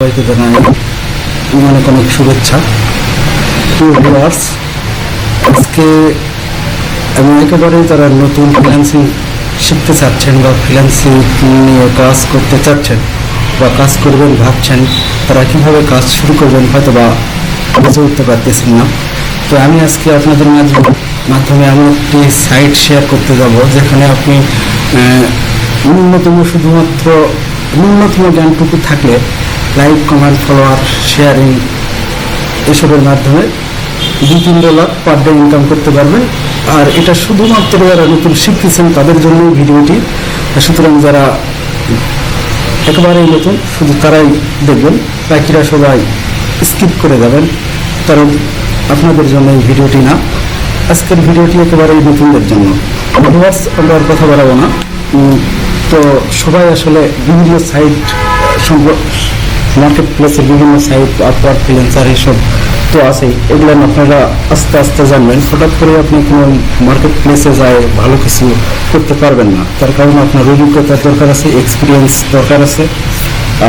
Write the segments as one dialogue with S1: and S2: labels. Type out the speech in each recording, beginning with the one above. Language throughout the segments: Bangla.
S1: সবাইকে জানাই অনেক অনেক শুভেচ্ছা। ভিউয়ার্স, আজকে আমি একেবারেই যারা নতুন ফ্রিল্যান্সিং শিখতে চাচ্ছেন বা ফ্রিল্যান্সিং নিয়ে কাজ করতে চাচ্ছেন বা কাজ করবেন ভাবছেন, তারা কীভাবে কাজ শুরু করবেন হয়তো বা বুঝে উঠতে পারতেছেন না। তো আমি আজকে আপনাদের মাধ্যমে এমন একটি সাইট শেয়ার করতে যাব যেখানে আপনি ন্যূনতম জ্ঞানটুকু থাকলে লাইক, কমেন্ট, ফলোয়ার, শেয়ারিং এসবের মাধ্যমে $2-3 পার ডে ইনকাম করতে পারবেন। আর এটা শুধুমাত্র যারা নতুন শিখতেছেন তাদের জন্য ভিডিওটি। সুতরাং যারা একেবারেই নতুন শুধু তারাই দেখবেন, বাকিরা সবাই স্কিপ করে যাবেন, কারণ আপনাদের জন্য এই ভিডিওটি না। আজকের ভিডিওটি একেবারেই নতুনদের জন্য। ভিউয়ার্স, আমরা আর কথা বাড়াবো না। তো সবাই আসলে বিভিন্ন সাইট মার্কেট প্লেসের বিভিন্ন সাইট, আপওয়ার্ক, ফ্রিল্যান্সার এসব তো আছেই, এগুলো আপনারা আস্তে আস্তে জানবেন। হঠাৎ করে আপনি কোনো মার্কেট প্লেসে যায় ভালো কিছু করতে পারবেন না, তার কারণ আপনার অভিজ্ঞতার দরকার আছে, এক্সপিরিয়েন্স দরকার আছে।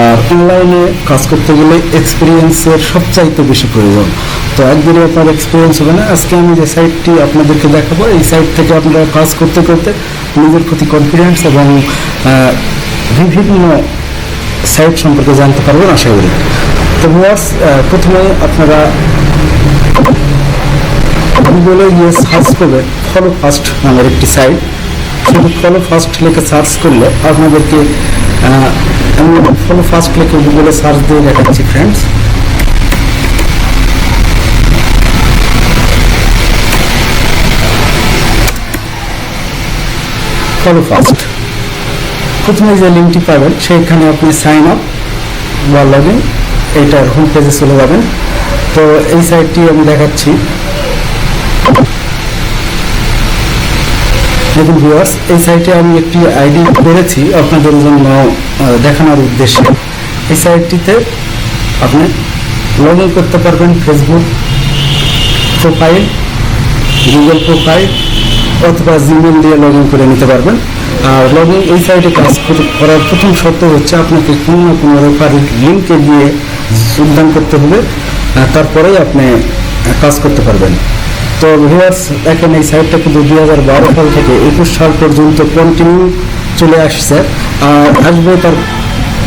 S1: আর অনলাইনে কাজ করতে গেলে এক্সপিরিয়েন্সের সবচাইতে বেশি প্রয়োজন। তো একদিনে আপনার এক্সপিরিয়েন্স হবে না। আজকে আমি যে সাইটটি আপনাদেরকে দেখাবো, এই সাইট থেকে আপনারা কাজ করতে করতে নিজের প্রতি কনফিডেন্স এবং বিভিন্ন সাইট সম্পর্কে জানতে পারবেন আশা করি। তো ভিউয়ার্স, প্রথমে আপনারা গুগলে গিয়ে সার্চ করবেন ফলো ফাস্ট নামের একটি সাইট। শুধু ফলো ফাস্ট লিখে সার্চ করলে আপনাদেরকে আমি ফলো ফাস্ট লিখে গুগলে সার্চ দিয়ে দেখাচ্ছি ফ্রেন্ডস। ফলো ফাস্ট, প্রথমে যে লিঙ্কটি পাবেন সেইখানে আপনি সাইন আপ বা লগ ইন, এইটার হোম পেজে চলে যাবেন। তো এই সাইটটি আমি দেখাচ্ছি। দেখুন ভিউয়ার্স, এই সাইটে আমি একটি আইডি করেছি আপনাদের জন্য দেখানোর উদ্দেশ্যে। এই সাইটটিতে আপনি লগ ইন করতে পারবেন ফেসবুক প্রোফাইল, গুগল প্রোফাইল অথবা জিমেল দিয়ে লগ ইন করে নিতে পারবেন। আর লগ ইন এই সাইটে কাজ করার প্রথম শর্ত হচ্ছে আপনাকে কোনো না কোনো রেফারেল লিঙ্কে গিয়ে যোগদান করতে হবে, তারপরেই আপনি কাজ করতে পারবেন। তো ভিউয়ার্স, দেখেন এই সাইটটা কিন্তু 2012 সাল থেকে 21 সাল পর্যন্ত কন্টিনিউ চলে আসছে আর আসবে। তার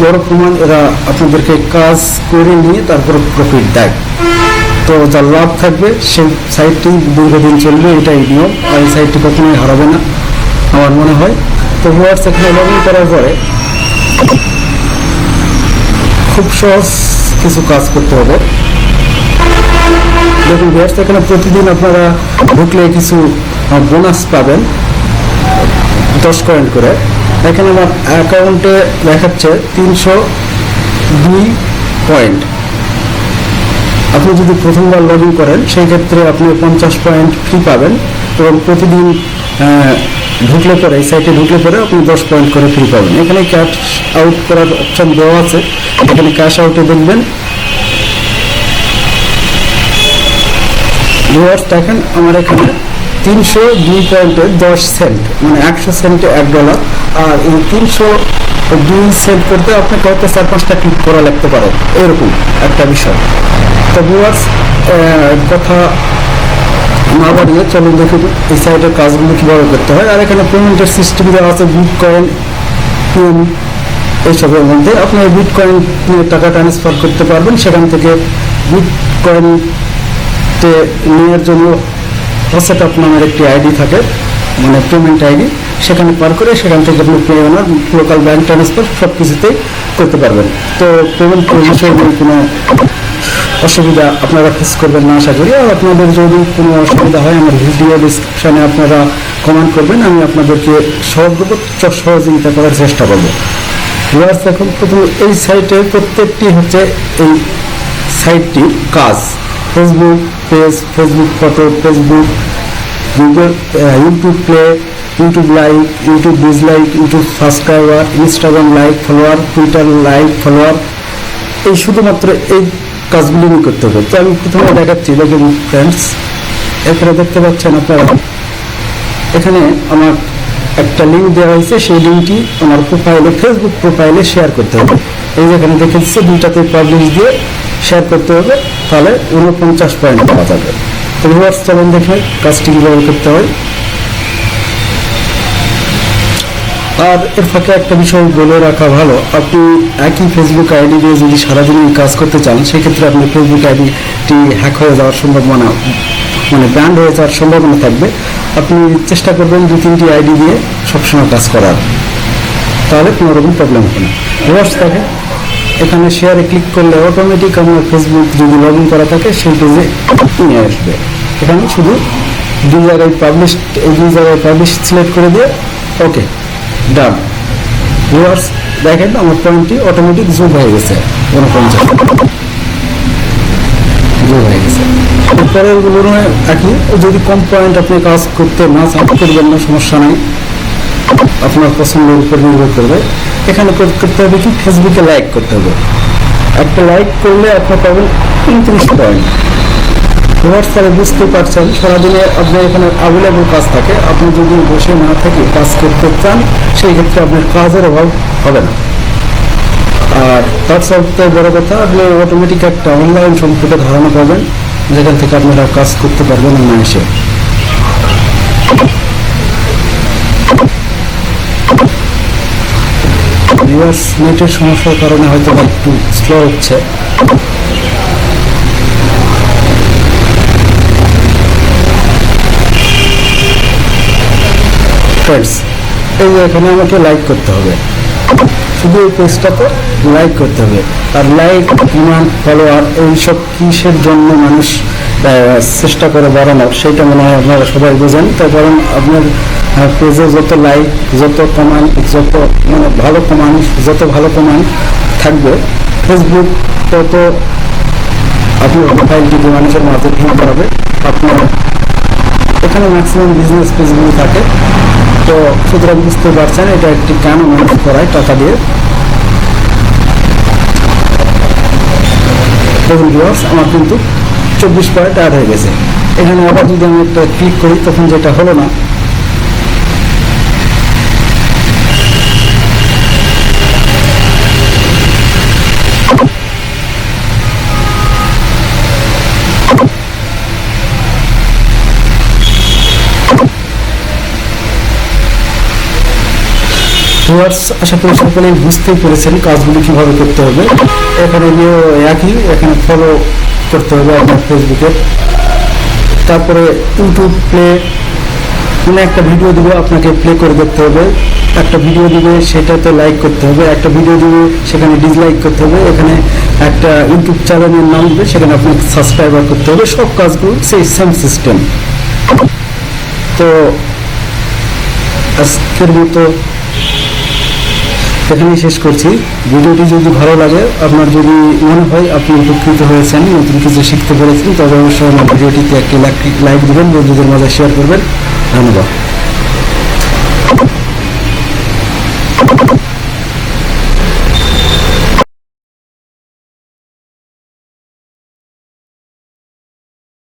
S1: বড় প্রমাণ, এরা আপনাদেরকে কাজ করে নিয়ে তারপর প্রফিট দেয়। তো যার লাভ থাকবে সেই সাইটটি দীর্ঘদিন চলবে, এটাই নিয়ম। আর এই সাইটটি কখনোই হারাবে না আমার মনে হয়। তো ভিউয়ার্স, এখানে লগ ইন করার পরে খুব সহজ কিছু কাজ করতে হবে। দেখুন ভিউয়ার্স, এখানে প্রতিদিন আপনারা ঢুকলে কিছু বোনাস পাবেন 10 কয়েন করে। এখানে আমার অ্যাকাউন্টে দেখাচ্ছে 302 পয়েন্ট। আপনি যদি প্রথমবার লগ ইন করেন সেই ক্ষেত্রে আপনি 50 পয়েন্ট ফ্রি পাবেন এবং প্রতিদিন ঢুকলে পরে এই সাইটে ঢুকলে পরে আপনি 10 পয়েন্ট করে ফ্রি পাবেন। এখানে ক্যাশ আউট করার অপশন দেওয়া আছে, এখানে ক্যাশ আউটে দেখবেন। ভিউয়ার্স, দেখেন আমার এখানে 302 পয়েন্টে 10 সেন্ট, মানে 100 সেন্টে $1। আর এই 302 সেন্ট করতে আপনাকে হয়তো 4-5টা ক্লিক করা লাগতে পারে, এরকম একটা বিষয়। তো ভিউয়ার্স, কথা না বাড়িয়ে চলুন দেখুন এই সাইটের কাজগুলো কীভাবে করতে হয়। আর এখানে পেমেন্টের সিস্টেম দেওয়া আছে, বিটকয়েন, এইসবের মধ্যে আপনি বিটকয়েন নিয়ে টাকা ট্রান্সফার করতে পারবেন। সেখান থেকে বিটকয়েন নেওয়ার জন্য হোয়াটসঅ্যাপ নামের একটি আইডি থাকে, মানে পেমেন্ট আইডি, সেখানে পার করে সেখান থেকে আপনি পে ওনার লোকাল ব্যাঙ্ক ট্রান্সফার সব কিছুতেই করতে পারবেন। তো পেমেন্ট বিষয়ে কোনো অসুবিধা আপনারা ফেস করবেন না আশা করি। আর আপনাদের যদি কোনো অসুবিধা হয় আমার ভিডিও ডিসক্রিপশানে আপনারা কমেন্ট করবেন, আমি আপনাদেরকে সহযোগিতা করার চেষ্টা করবো। ভিউয়ার্স, এখন প্রথমে এই সাইটে প্রত্যেকটি হচ্ছে এই সাইটটির কাজ। Facebook page, Facebook photo, Facebook, Google, YouTube play, YouTube like, YouTube dislike, YouTube subscriber, Instagram like follower, Twitter like follower, এই শুধুমাত্র এই কাজগুলি করতে হবে। তো আমি প্রথমে দেখাচ্ছি। দেখুন ফ্রেন্ডস, এখানে দেখতে পাচ্ছেন আপনারা, এখানে আমার একটা লিঙ্ক দেওয়া হয়েছে, সেই লিঙ্কটি আমার প্রোফাইলে, ফেসবুক প্রোফাইলে শেয়ার করতে হবে। এই যেখানে দেখে দিচ্ছে দুইটাতে পাবলিশ দিয়ে শেয়ার করতে হবে, তাহলে 49 পয়েন্ট পাওয়া যাবে। তো ভিউয়ার্স চলুন দেখে কাজটি কীভাবে করতে হয়। আর এর ফাঁকে একটা বিষয় বলে রাখা ভালো, আপনি একই ফেসবুক আইডি দিয়ে যদি সারাদিন কাজ করতে চান, সেক্ষেত্রে আপনার ফেসবুক আইডিটি হ্যাক হয়ে যাওয়ার সম্ভাবনা, মানে ব্যান্ড হয়ে যাওয়ার সম্ভাবনা থাকবে। আপনি চেষ্টা করবেন 2-3টি আইডি দিয়ে সবসময় কাজ করার, তাহলে কোনো রকম প্রবলেম হবে না। ভিউয়ার্স থাকে এখানে শেয়ারে ক্লিক করলে অটোমেটিক আমার ফেসবুক যদি লগ ইন করা থাকে সেই পেজে নিয়ে আসবে। এখানে শুধু দুই জায়গায় পাবলিশ সিলেক্ট করে দিয়ে ওকে ডান। ভিউয়ার্স দেখেন আমার পয়েন্টটি অটোমেটিক জুম হয়ে গেছে, 49 জুম হয়ে গেছে। এরপরের গুলো একই, যদি কম পয়েন্ট আপনি কাজ করতে না চান করবেন না, সমস্যা নাই, আপনার পছন্দের উপর নির্ভর করবে। এখানে করতে হবে কি, ফেসবুকে লাইক করতে হবে। একটা লাইক করলে আপনি পাবেন 29 পয়েন্ট। হোয়াটসঅ্যাপে বুঝতে পারছেন সারাদিনে আপনার এখানে অ্যাভেলেবল কাজ থাকে। আপনি যদি বসে না থেকে কাজ করতে চান, সেই ক্ষেত্রে আপনার কাজের অভাব হবে না। আর তার সবথেকে বড় কথা, আপনি অটোমেটিক একটা অনলাইন সম্পর্কে ধারণা পাবেন, যেখান থেকে আপনারা কাজ করতে পারবেন অনায়াসে। ভিউয়ার্স নেটের সমস্যার কারণে হয়তো একটু স্লো হচ্ছে। ফ্রেন্ডস এই যে এখানে আমাকে লাইক করতে হবে, শুধু এই পেজটাতে লাইক করতে হবে। আর লাইক, কমেন্ট, ফলোয়ার এইসব কিসের জন্য মানুষ চেষ্টা করে বাড়ানোর, সেইটা মনে হয় আপনারা সবাই বোঝেন। তাই কারণ আপনার পেজে যত লাইক, যত কমেন্ট, যত মানে ভালো কমেন্ট থাকবে, ফেসবুক তত আপনার প্রোফাইলটিকে মানুষের মাঝে ভিউ করাবে। আপনার এখানে ম্যাক্সিমাম বিজনেস পেজগুলো থাকে, তো সুতরাং বুঝতে পারছেন এটা একটি কেন মানুষ করায় টাকা দিয়ে। দেখুন ভিউয়ার্স আমার কিন্তু 24 পয়েন্ট অ্যাড হয়ে গেছে। এখানে আবার যদি আমি একটা ক্লিক করি, তখন যেটা হলো না, আশা করি সকলেই বুঝতেই পেরেছেন কাজগুলি কিভাবে করতে হবে। এখানে গিয়ে একই, এখানে ফলো করতে হবে আপনার ফেসবুকে। তারপরে ইউটিউব প্লে, কোনো একটা ভিডিও দিবে আপনাকে প্লে করে দেখতে হবে। একটা ভিডিও দিবে সেটাতে লাইক করতে হবে, একটা ভিডিও দিবে সেখানে ডিসলাইক করতে হবে। এখানে একটা ইউটিউব চ্যানেলের নাম দিবে, সেখানে আপনাকে সাবস্ক্রাইবার করতে হবে। সব কাজগুলো সেই সেম সিস্টেম। তো আজকের মতো এখানেই শেষ করছি। ভিডিওটি যদি ভালো লাগে, আপনার যদি মনে হয় আপনি উপকৃত হয়েছেন, নতুন কিছু শিখতে পেরেছেন, তবে অবশ্যই আমার ভিডিওটিতে একটি লাইক দেবেন, বন্ধুদের মাঝে শেয়ার করবেন। ধন্যবাদ।